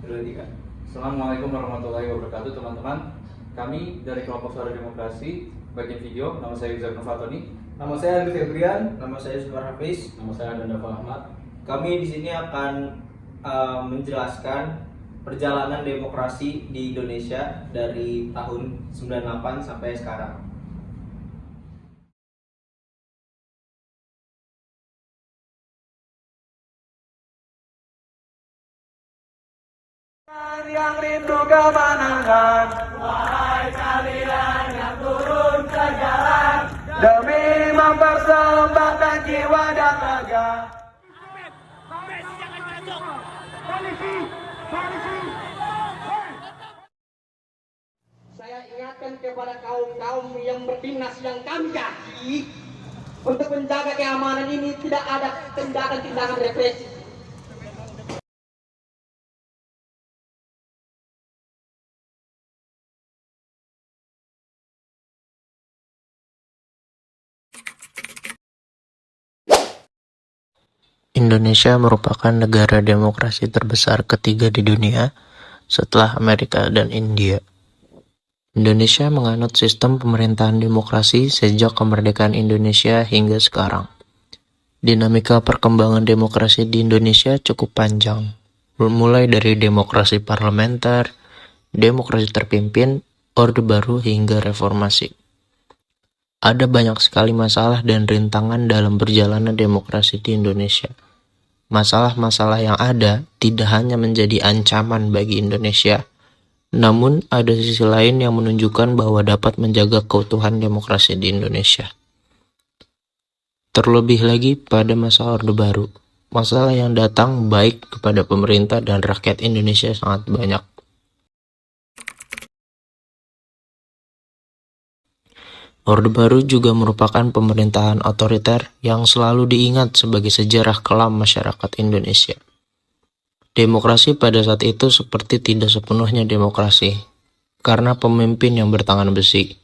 Assalamualaikum warahmatullahi wabarakatuh teman-teman. Kami dari kelompok Suara Demokrasi bagian video. Nama saya Yuzar Novatoni. Nama saya Andri Febrian. Nama saya Sumar Hafiz. Nama saya Dandafa Ahmad. Kami di sini akan menjelaskan perjalanan demokrasi di Indonesia dari tahun 98 sampai sekarang. Yang rindu kemenangan, wahai kalian yang turun ke jalan demi mempersembahkan jiwa dan raga. Saya ingatkan kepada kaum-kaum yang berdinas yang kami kaki untuk menjaga keamanan ini tidak ada tindakan-tindakan represi. Indonesia merupakan negara demokrasi terbesar ketiga di dunia setelah Amerika dan India. Indonesia menganut sistem pemerintahan demokrasi sejak kemerdekaan Indonesia hingga sekarang. Dinamika perkembangan demokrasi di Indonesia cukup panjang, mulai dari demokrasi parlementer, demokrasi terpimpin, Orde Baru hingga reformasi. Ada banyak sekali masalah dan rintangan dalam perjalanan demokrasi di Indonesia. Masalah-masalah yang ada tidak hanya menjadi ancaman bagi Indonesia, namun ada sisi lain yang menunjukkan bahwa dapat menjaga keutuhan demokrasi di Indonesia. Terlebih lagi pada masa Orde Baru, masalah yang datang baik kepada pemerintah dan rakyat Indonesia sangat banyak. Orde Baru juga merupakan pemerintahan otoriter yang selalu diingat sebagai sejarah kelam masyarakat Indonesia. Demokrasi pada saat itu seperti tidak sepenuhnya demokrasi, karena pemimpin yang bertangan besi.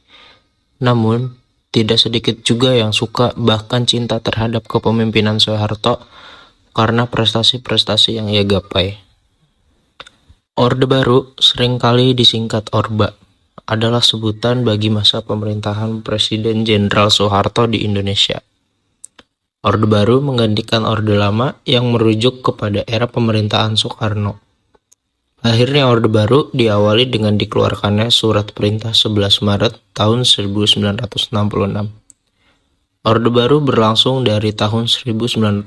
Namun, tidak sedikit juga yang suka bahkan cinta terhadap kepemimpinan Soeharto karena prestasi-prestasi yang ia gapai. Orde Baru seringkali disingkat Orba, adalah sebutan bagi masa pemerintahan Presiden Jenderal Soeharto di Indonesia. Orde Baru menggantikan Orde Lama yang merujuk kepada era pemerintahan Soekarno. Akhirnya Orde Baru diawali dengan dikeluarkannya Surat Perintah 11 Maret tahun 1966. Orde Baru berlangsung dari tahun 1966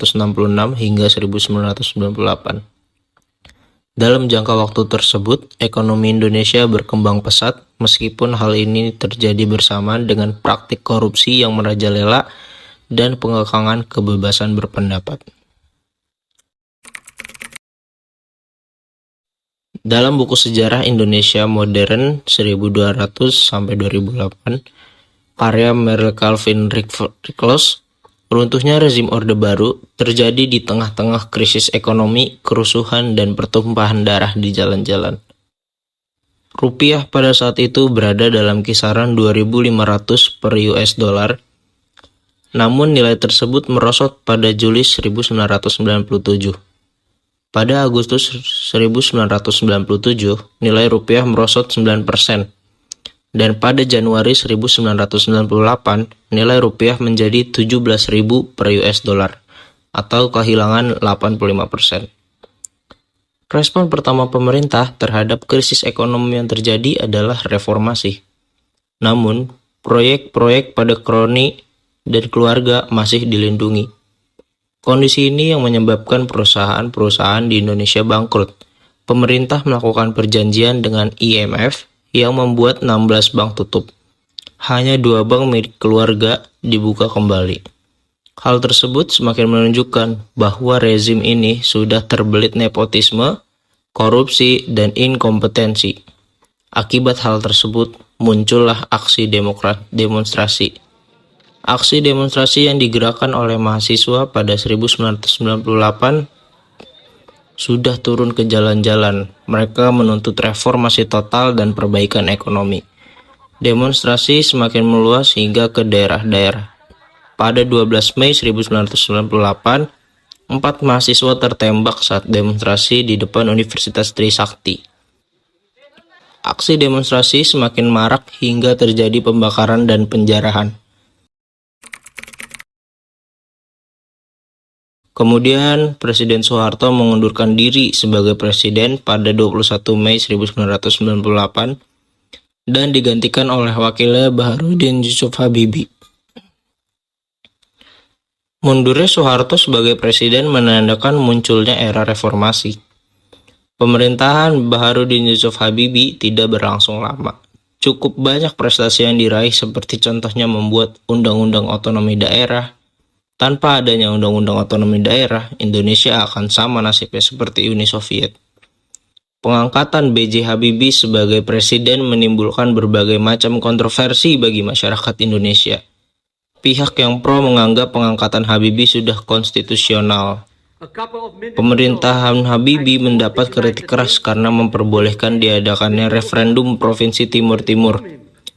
hingga 1998. Dalam jangka waktu tersebut, ekonomi Indonesia berkembang pesat meskipun hal ini terjadi bersamaan dengan praktik korupsi yang merajalela dan pengekangan kebebasan berpendapat. Dalam buku sejarah Indonesia modern 1200-2008, karya Merle Calvin Rickles, runtuhnya rezim Orde Baru terjadi di tengah-tengah krisis ekonomi, kerusuhan, dan pertumpahan darah di jalan-jalan. Rupiah pada saat itu berada dalam kisaran 2.500 per US dollar, namun nilai tersebut merosot pada Juli 1997. Pada Agustus 1997, nilai rupiah merosot 9%. Dan pada Januari 1998, nilai rupiah menjadi 17.000 per US dollar, atau kehilangan 85%. Respon pertama pemerintah terhadap krisis ekonomi yang terjadi adalah reformasi. Namun, proyek-proyek pada kroni dan keluarga masih dilindungi. Kondisi ini yang menyebabkan perusahaan-perusahaan di Indonesia bangkrut. Pemerintah melakukan perjanjian dengan IMF yang membuat 16 bank tutup. Hanya 2 bank milik keluarga dibuka kembali. Hal tersebut semakin menunjukkan bahwa rezim ini sudah terbelit nepotisme, korupsi, dan inkompetensi. Akibat hal tersebut, muncullah aksi demonstrasi. Aksi demonstrasi yang digerakkan oleh mahasiswa pada 1998 sudah turun ke jalan-jalan. Mereka menuntut reformasi total dan perbaikan ekonomi. Demonstrasi semakin meluas hingga ke daerah-daerah. Pada 12 Mei 1998, 4 mahasiswa tertembak saat demonstrasi di depan Universitas Trisakti. Aksi demonstrasi semakin marak hingga terjadi pembakaran dan penjarahan. Kemudian, Presiden Soeharto mengundurkan diri sebagai presiden pada 21 Mei 1998 dan digantikan oleh wakilnya Baharudin Yusuf Habibie. Mundurnya Soeharto sebagai presiden menandakan munculnya era reformasi. Pemerintahan Baharudin Yusuf Habibie tidak berlangsung lama. Cukup banyak prestasi yang diraih seperti contohnya membuat Undang-Undang Otonomi Daerah. Tanpa adanya Undang-Undang Otonomi Daerah, Indonesia akan sama nasibnya seperti Uni Soviet. Pengangkatan B.J. Habibie sebagai presiden menimbulkan berbagai macam kontroversi bagi masyarakat Indonesia. Pihak yang pro menganggap pengangkatan Habibie sudah konstitusional. Pemerintahan Habibie mendapat kritik keras karena memperbolehkan diadakannya referendum Provinsi Timur Timur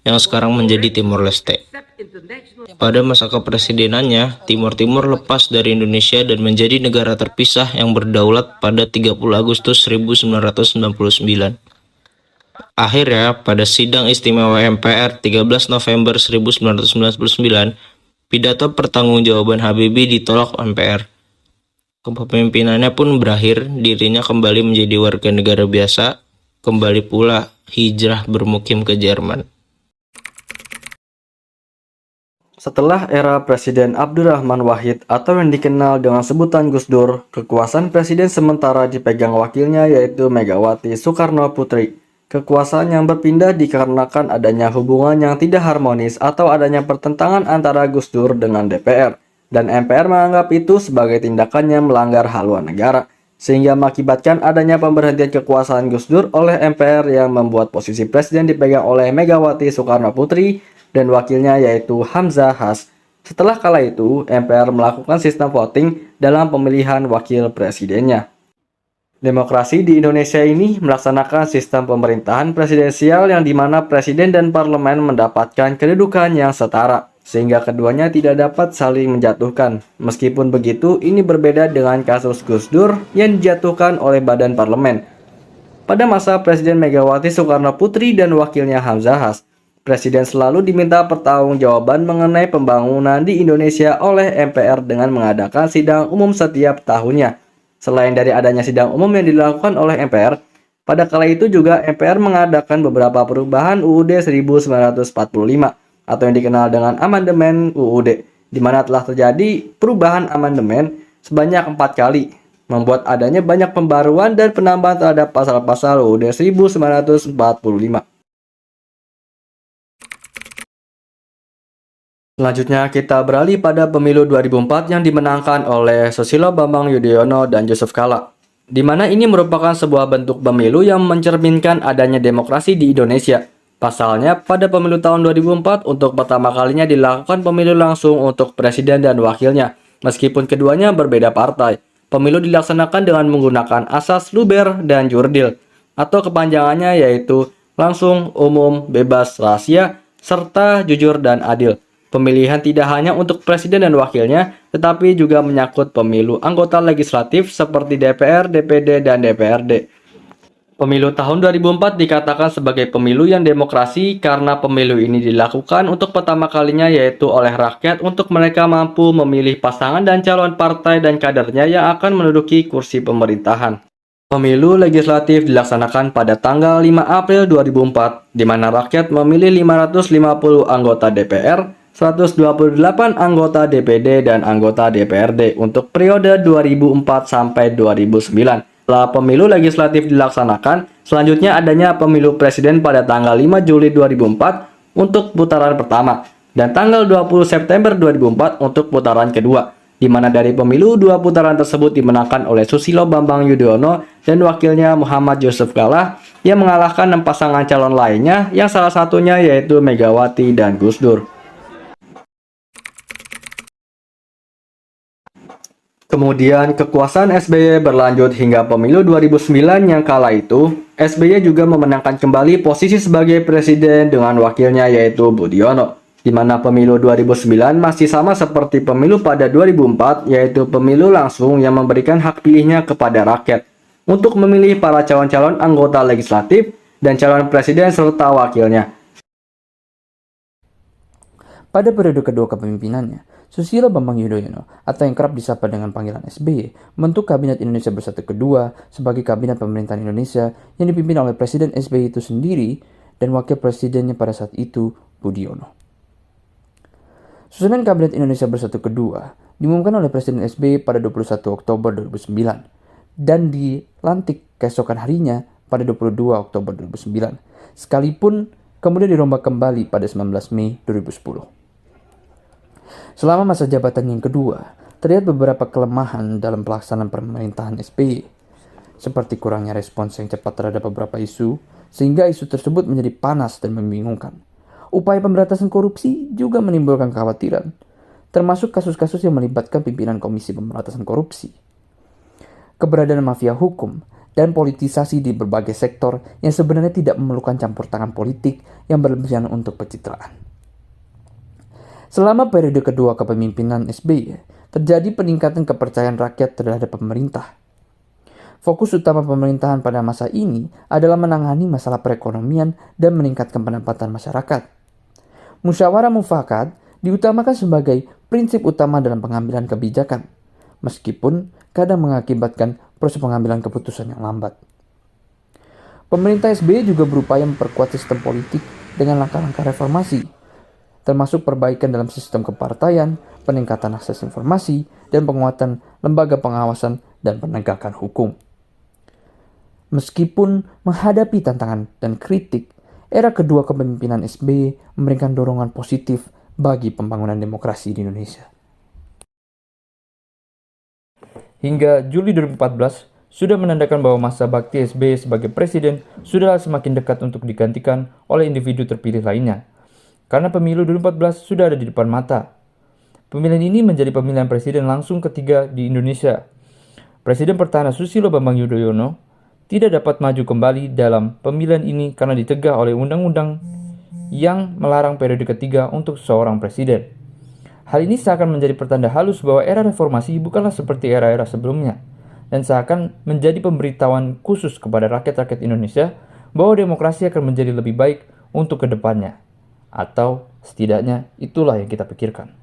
yang sekarang menjadi Timor Leste. Pada masa kepresidenannya, Timor Timur lepas dari Indonesia dan menjadi negara terpisah yang berdaulat pada 30 Agustus 1999. Akhirnya, pada sidang istimewa MPR 13 November 1999, pidato pertanggungjawaban Habibie ditolak MPR. Kepemimpinannya pun berakhir, dirinya kembali menjadi warga negara biasa, kembali pula hijrah bermukim ke Jerman. Setelah era Presiden Abdurrahman Wahid atau yang dikenal dengan sebutan Gus Dur, kekuasaan presiden sementara dipegang wakilnya yaitu Megawati Soekarno Putri. Kekuasaan yang berpindah dikarenakan adanya hubungan yang tidak harmonis atau adanya pertentangan antara Gus Dur dengan DPR. Dan MPR menganggap itu sebagai tindakan yang melanggar haluan negara, sehingga mengakibatkan adanya pemberhentian kekuasaan Gus Dur oleh MPR yang membuat posisi presiden dipegang oleh Megawati Soekarno Putri dan wakilnya yaitu Hamzah Has. Setelah kala itu, MPR melakukan sistem voting dalam pemilihan wakil presidennya. Demokrasi di Indonesia ini melaksanakan sistem pemerintahan presidensial yang dimana presiden dan parlemen mendapatkan kedudukan yang setara, sehingga keduanya tidak dapat saling menjatuhkan. Meskipun begitu, ini berbeda dengan kasus Gus Dur yang dijatuhkan oleh badan parlemen. Pada masa Presiden Megawati Soekarno Putri dan wakilnya Hamzah Has, Presiden selalu diminta pertanggungjawaban mengenai pembangunan di Indonesia oleh MPR dengan mengadakan sidang umum setiap tahunnya. Selain dari adanya sidang umum yang dilakukan oleh MPR, pada kala itu juga MPR mengadakan beberapa perubahan UUD 1945 atau yang dikenal dengan amandemen UUD, di mana telah terjadi perubahan amandemen sebanyak 4 kali, membuat adanya banyak pembaruan dan penambahan terhadap pasal-pasal UUD 1945. Selanjutnya kita beralih pada pemilu 2004 yang dimenangkan oleh Susilo Bambang Yudhoyono dan Yusuf Kala, di mana ini merupakan sebuah bentuk pemilu yang mencerminkan adanya demokrasi di Indonesia. Pasalnya, pada pemilu tahun 2004 untuk pertama kalinya dilakukan pemilu langsung untuk presiden dan wakilnya, meskipun keduanya berbeda partai. Pemilu dilaksanakan dengan menggunakan asas luber dan jurdil, atau kepanjangannya yaitu langsung, umum, bebas, rahasia, serta jujur dan adil. Pemilihan tidak hanya untuk presiden dan wakilnya, tetapi juga menyangkut pemilu anggota legislatif seperti DPR, DPD, dan DPRD. Pemilu tahun 2004 dikatakan sebagai pemilu yang demokrasi karena pemilu ini dilakukan untuk pertama kalinya yaitu oleh rakyat untuk mereka mampu memilih pasangan dan calon partai dan kadernya yang akan menduduki kursi pemerintahan. Pemilu legislatif dilaksanakan pada tanggal 5 April 2004, di mana rakyat memilih 550 anggota DPR, 128 anggota DPD dan anggota DPRD untuk periode 2004 sampai 2009. Setelah pemilu legislatif dilaksanakan, selanjutnya adanya pemilu presiden pada tanggal 5 Juli 2004 untuk putaran pertama dan tanggal 20 September 2004 untuk putaran kedua, di mana dari pemilu dua putaran tersebut dimenangkan oleh Susilo Bambang Yudhoyono dan wakilnya Muhammad Yusuf Kala yang mengalahkan 6 pasangan calon lainnya yang salah satunya yaitu Megawati dan Gus Dur. Kemudian kekuasaan SBY berlanjut hingga pemilu 2009 yang kala itu, SBY juga memenangkan kembali posisi sebagai presiden dengan wakilnya yaitu Budiono. di mana pemilu 2009 masih sama seperti pemilu pada 2004, yaitu pemilu langsung yang memberikan hak pilihnya kepada rakyat untuk memilih para calon-calon anggota legislatif dan calon presiden serta wakilnya. Pada periode kedua kepemimpinannya, Susilo Bambang Yudhoyono atau yang kerap disapa dengan panggilan SBY membentuk Kabinet Indonesia Bersatu Kedua sebagai kabinet pemerintahan Indonesia yang dipimpin oleh Presiden SBY itu sendiri dan wakil presidennya pada saat itu Budiono. Susunan Kabinet Indonesia Bersatu Kedua diumumkan oleh Presiden SBY pada 21 Oktober 2009 dan dilantik keesokan harinya pada 22 Oktober 2009, sekalipun kemudian dirombak kembali pada 19 Mei 2010. Selama masa jabatan yang kedua, terlihat beberapa kelemahan dalam pelaksanaan pemerintahan SBY, seperti kurangnya respons yang cepat terhadap beberapa isu, sehingga isu tersebut menjadi panas dan membingungkan. Upaya pemberantasan korupsi juga menimbulkan kekhawatiran, termasuk kasus-kasus yang melibatkan pimpinan Komisi Pemberantasan Korupsi. Keberadaan mafia hukum dan politisasi di berbagai sektor yang sebenarnya tidak memerlukan campur tangan politik yang berlebihan untuk pencitraan. Selama periode kedua kepemimpinan SBY, terjadi peningkatan kepercayaan rakyat terhadap pemerintah. Fokus utama pemerintahan pada masa ini adalah menangani masalah perekonomian dan meningkatkan pendapatan masyarakat. Musyawarah mufakat diutamakan sebagai prinsip utama dalam pengambilan kebijakan, meskipun kadang mengakibatkan proses pengambilan keputusan yang lambat. Pemerintah SBY juga berupaya memperkuat sistem politik dengan langkah-langkah reformasi, termasuk perbaikan dalam sistem kepartaian, peningkatan akses informasi, dan penguatan lembaga pengawasan dan penegakan hukum. Meskipun menghadapi tantangan dan kritik, era kedua kepemimpinan SBY memberikan dorongan positif bagi pembangunan demokrasi di Indonesia. Hingga Juli 2014, sudah menandakan bahwa masa bakti SBY sebagai presiden sudah semakin dekat untuk digantikan oleh individu terpilih lainnya. Karena pemilu 2014 sudah ada di depan mata. Pemilihan ini menjadi pemilihan presiden langsung ketiga di Indonesia. Presiden pertahanan Susilo Bambang Yudhoyono tidak dapat maju kembali dalam pemilihan ini karena ditegah oleh undang-undang yang melarang periode ketiga untuk seorang presiden. Hal ini seakan menjadi pertanda halus bahwa era reformasi bukanlah seperti era-era sebelumnya, dan seakan menjadi pemberitahuan khusus kepada rakyat-rakyat Indonesia bahwa demokrasi akan menjadi lebih baik untuk kedepannya. Atau setidaknya itulah yang kita pikirkan.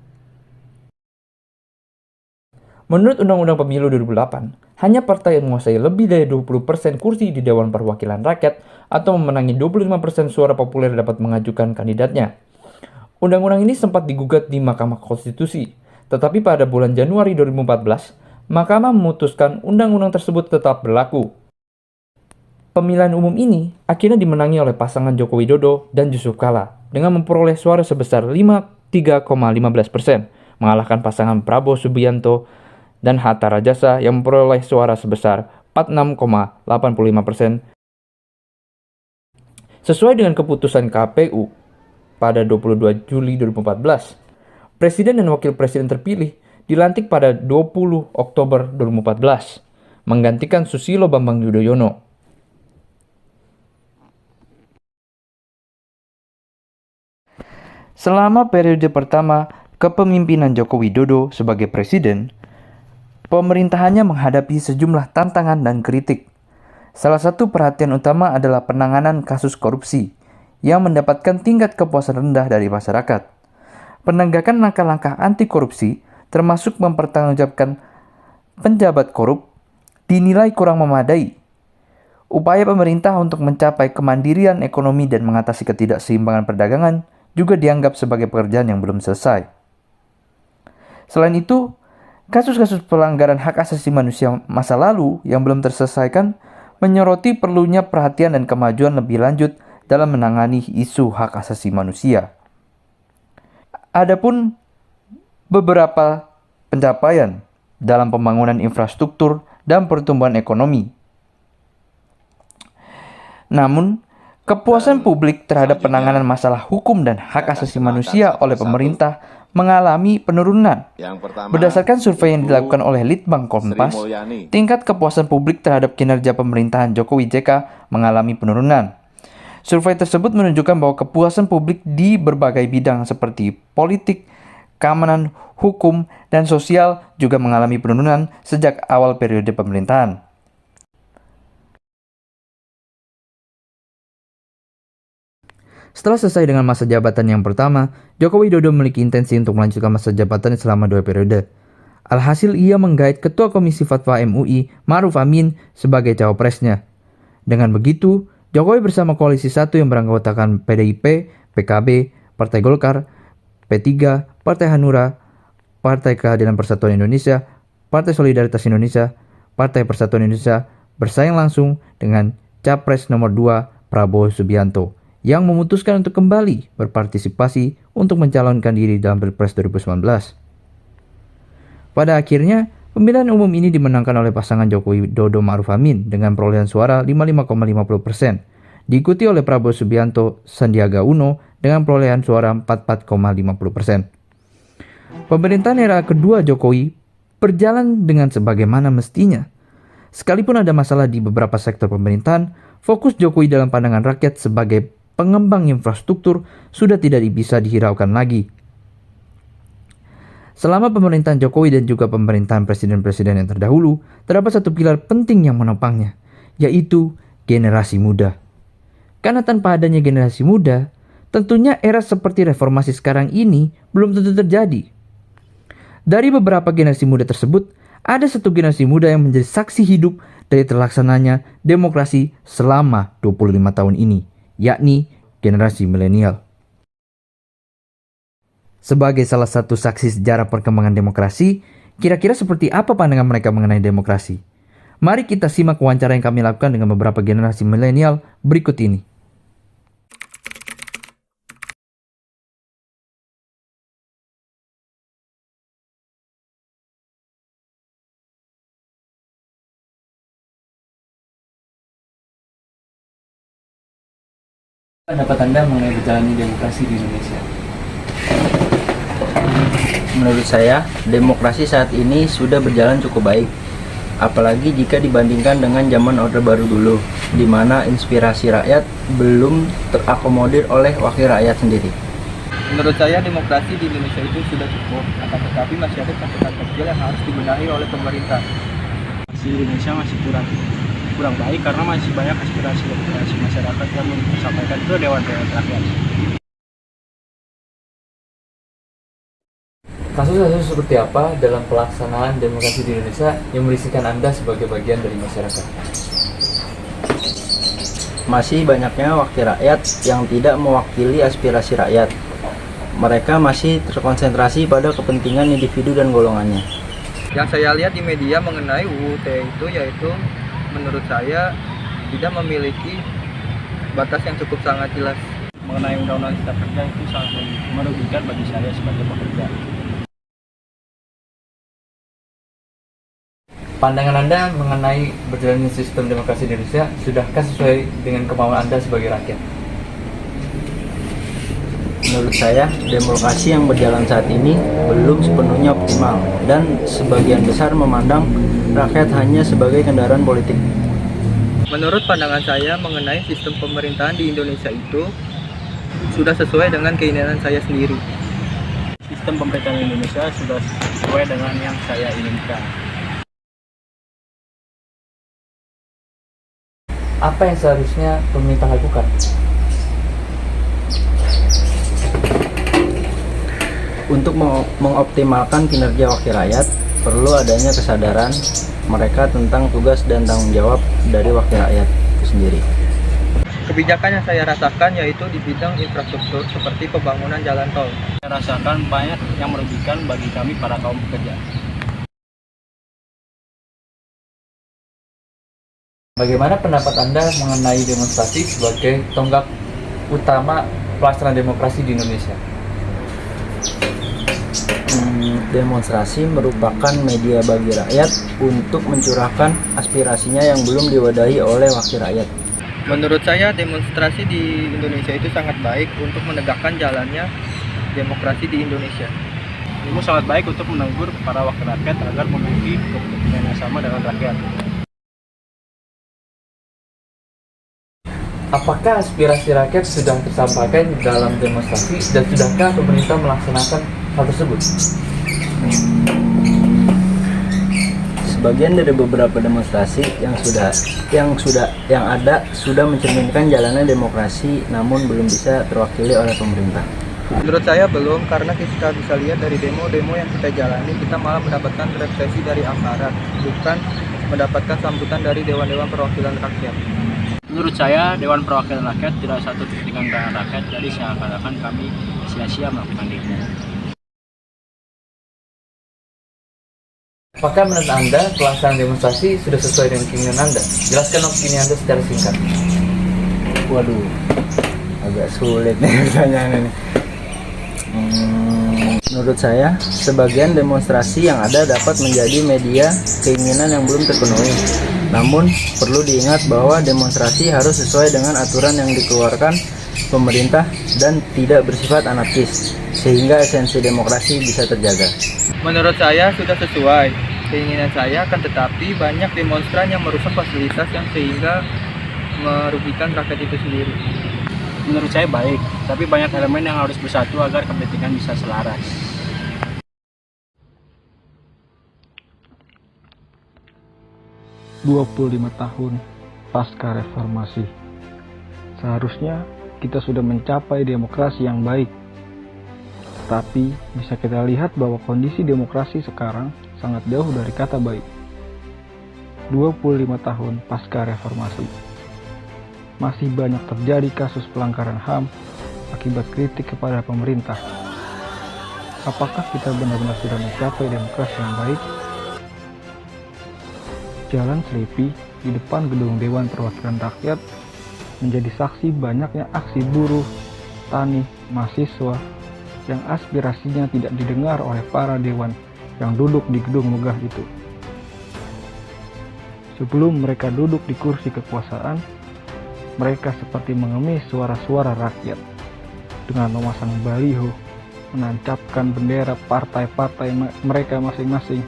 Menurut Undang-Undang Pemilu 2008, hanya partai yang menguasai lebih dari 20% kursi di Dewan Perwakilan Rakyat atau memenangi 25% suara populer dapat mengajukan kandidatnya. Undang-undang ini sempat digugat di Mahkamah Konstitusi, tetapi pada bulan Januari 2014, Mahkamah memutuskan undang-undang tersebut tetap berlaku. Pemilihan umum ini akhirnya dimenangi oleh pasangan Joko Widodo dan Yusuf Kala dengan memperoleh suara sebesar 53,15%, mengalahkan pasangan Prabowo Subianto dan Hatta Rajasa yang memperoleh suara sebesar 46,85%. Sesuai dengan keputusan KPU pada 22 Juli 2014, Presiden dan Wakil Presiden terpilih dilantik pada 20 Oktober 2014, menggantikan Susilo Bambang Yudhoyono. Selama periode pertama kepemimpinan Joko Widodo sebagai presiden, pemerintahannya menghadapi sejumlah tantangan dan kritik. Salah satu perhatian utama adalah penanganan kasus korupsi yang mendapatkan tingkat kepuasan rendah dari masyarakat. Penegakan langkah-langkah anti korupsi, termasuk mempertanggungjawabkan penjabat korup, dinilai kurang memadai. Upaya pemerintah untuk mencapai kemandirian ekonomi dan mengatasi ketidakseimbangan perdagangan juga dianggap sebagai pekerjaan yang belum selesai. Selain itu, kasus-kasus pelanggaran hak asasi manusia masa lalu yang belum terselesaikan menyoroti perlunya perhatian dan kemajuan lebih lanjut dalam menangani isu hak asasi manusia. Adapun beberapa pencapaian dalam pembangunan infrastruktur dan pertumbuhan ekonomi. Namun, kepuasan publik terhadap penanganan masalah hukum dan hak asasi manusia oleh pemerintah mengalami penurunan. Berdasarkan survei yang dilakukan oleh Litbang Kompas, tingkat kepuasan publik terhadap kinerja pemerintahan Jokowi JK mengalami penurunan. Survei tersebut menunjukkan bahwa kepuasan publik di berbagai bidang seperti politik, keamanan, hukum, dan sosial juga mengalami penurunan sejak awal periode pemerintahan. Setelah selesai dengan masa jabatan yang pertama, Joko Widodo memiliki intensi untuk melanjutkan masa jabatan selama 2 periode. Alhasil ia menggait Ketua Komisi Fatwa MUI, Ma'ruf Amin, sebagai cawapresnya. Dengan begitu, Jokowi bersama Koalisi 1 yang beranggotakan PDIP, PKB, Partai Golkar, P3, Partai Hanura, Partai Keadilan Persatuan Indonesia, Partai Solidaritas Indonesia, Partai Persatuan Indonesia bersaing langsung dengan Capres nomor 2 Prabowo Subianto yang memutuskan untuk kembali berpartisipasi untuk mencalonkan diri dalam Pilpres 2019. Pada akhirnya, pemilihan umum ini dimenangkan oleh pasangan Joko Widodo Ma'ruf Amin dengan perolehan suara 55,50%, diikuti oleh Prabowo Subianto Sandiaga Uno dengan perolehan suara 44,50%. Pemerintahan era kedua Jokowi berjalan dengan sebagaimana mestinya. Sekalipun ada masalah di beberapa sektor pemerintahan, fokus Jokowi dalam pandangan rakyat sebagai pengembang infrastruktur sudah tidak bisa dihiraukan lagi. Selama pemerintahan Jokowi dan juga pemerintahan presiden-presiden yang terdahulu, terdapat satu pilar penting yang menopangnya, yaitu generasi muda. Karena tanpa adanya generasi muda, tentunya era seperti reformasi sekarang ini belum tentu terjadi. Dari beberapa generasi muda tersebut, ada satu generasi muda yang menjadi saksi hidup dari terlaksananya demokrasi selama 25 tahun ini, yakni generasi milenial. Sebagai salah satu saksi sejarah perkembangan demokrasi, kira-kira seperti apa pandangan mereka mengenai demokrasi? Mari kita simak wawancara yang kami lakukan dengan beberapa generasi milenial berikut ini. Pendapat Anda mengenai berjalannya demokrasi di Indonesia? Menurut saya, demokrasi saat ini sudah berjalan cukup baik. Apalagi jika dibandingkan dengan zaman Orde Baru dulu, di mana inspirasi rakyat belum terakomodir oleh wakil rakyat sendiri. Menurut saya demokrasi di Indonesia itu sudah cukup, akan tetapi masih ada catatan kecil yang harus dibenahi oleh pemerintah. Di Indonesia masih kurang baik karena masih banyak aspirasi masyarakat yang disampaikan ke dewan-dewan rakyat. Kasus-kasus seperti apa dalam pelaksanaan demokrasi di Indonesia yang merisikan Anda sebagai bagian dari masyarakat? Masih banyaknya wakil rakyat yang tidak mewakili aspirasi rakyat. Mereka masih terkonsentrasi pada kepentingan individu dan golongannya. Yang saya lihat di media mengenai UU ITE itu yaitu menurut saya tidak memiliki batas yang cukup sangat jelas. Mengenai undang-undang cipta kerja itu sangat merugikan bagi saya sebagai pekerja. Pandangan Anda mengenai berjalannya sistem demokrasi di Indonesia sudahkah sesuai dengan kemauan Anda sebagai rakyat? Menurut saya, demokrasi yang berjalan saat ini belum sepenuhnya optimal dan sebagian besar memandang rakyat hanya sebagai kendaraan politik. Menurut pandangan saya mengenai sistem pemerintahan di Indonesia itu sudah sesuai dengan keinginan saya sendiri. Sistem pemerintahan Indonesia sudah sesuai dengan yang saya inginkan. Apa yang seharusnya pemerintah lakukan? Untuk mengoptimalkan kinerja wakil rakyat, perlu adanya kesadaran mereka tentang tugas dan tanggung jawab dari wakil rakyat itu sendiri. Kebijakan yang saya rasakan yaitu di bidang infrastruktur seperti pembangunan jalan tol. Saya rasakan banyak yang merugikan bagi kami para kaum pekerja. Bagaimana pendapat Anda mengenai demonstrasi sebagai tonggak utama pelaksanaan demokrasi di Indonesia? Demonstrasi merupakan media bagi rakyat untuk mencurahkan aspirasinya yang belum diwadahi oleh wakil rakyat. Menurut saya demonstrasi di Indonesia itu sangat baik untuk menegakkan jalannya demokrasi di Indonesia. Ini sangat baik untuk menegur para wakil rakyat agar memiliki kepentingan yang sama dengan rakyat. Apakah aspirasi rakyat sudah tersampaikan dalam demonstrasi dan sudahkah pemerintah melaksanakan hal tersebut? Sebagian dari beberapa demonstrasi yang ada sudah mencerminkan jalannya demokrasi, namun belum bisa terwakili oleh pemerintah. Menurut saya belum, karena kita bisa lihat dari demo-demo yang kita jalani, kita malah mendapatkan represi dari aparat, bukan mendapatkan sambutan dari Dewan-Dewan Perwakilan Rakyat. Menurut saya, Dewan Perwakilan Rakyat tidak satu titik dengan rakyat, jadi seakan-akan kami sia-sia melakukan demo. Apakah menurut Anda pelaksanaan demonstrasi sudah sesuai dengan keinginan Anda? Jelaskan opini Anda secara singkat. Waduh, agak sulit nih pertanyaan ini. Menurut saya, sebagian demonstrasi yang ada dapat menjadi media keinginan yang belum terpenuhi. Namun, perlu diingat bahwa demonstrasi harus sesuai dengan aturan yang dikeluarkan pemerintah dan tidak bersifat anarkis, sehingga esensi demokrasi bisa terjaga. Menurut saya sudah sesuai keinginan saya, akan tetapi banyak demonstran yang merusak fasilitas yang sehingga merugikan rakyat itu sendiri. Menurut saya baik, tapi banyak elemen yang harus bersatu agar kepentingan bisa selaras. ...25 tahun pasca reformasi. Seharusnya kita sudah mencapai demokrasi yang baik. Tapi bisa kita lihat bahwa kondisi demokrasi sekarang sangat jauh dari kata baik. 25 tahun pasca reformasi. Masih banyak terjadi kasus pelanggaran HAM akibat kritik kepada pemerintah. Apakah kita benar-benar sudah mencapai demokrasi yang baik? Jalan Selipi di depan gedung Dewan Perwakilan Rakyat menjadi saksi banyaknya aksi buruh, tani, mahasiswa yang aspirasinya tidak didengar oleh para dewan yang duduk di gedung megah itu. Sebelum mereka duduk di kursi kekuasaan, mereka seperti mengemis suara-suara rakyat dengan memasang baliho, menancapkan bendera partai-partai mereka masing-masing,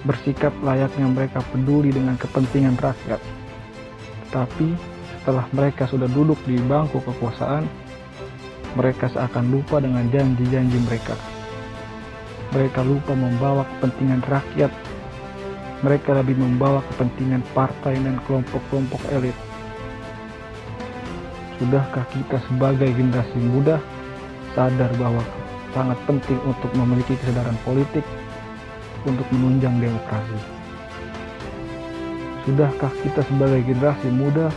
bersikap layaknya mereka peduli dengan kepentingan rakyat. Tetapi setelah mereka sudah duduk di bangku kekuasaan, mereka seakan lupa dengan janji-janji mereka. Mereka lupa membawa kepentingan rakyat. Mereka lebih membawa kepentingan partai dan kelompok-kelompok elit. Sudahkah kita sebagai generasi muda sadar bahwa sangat penting untuk memiliki kesadaran politik untuk menunjang demokrasi? Sudahkah kita sebagai generasi muda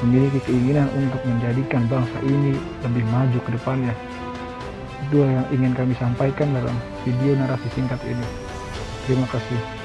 memiliki keinginan untuk menjadikan bangsa ini lebih maju ke depannya? Itulah yang ingin kami sampaikan dalam video narasi singkat ini. Terima kasih.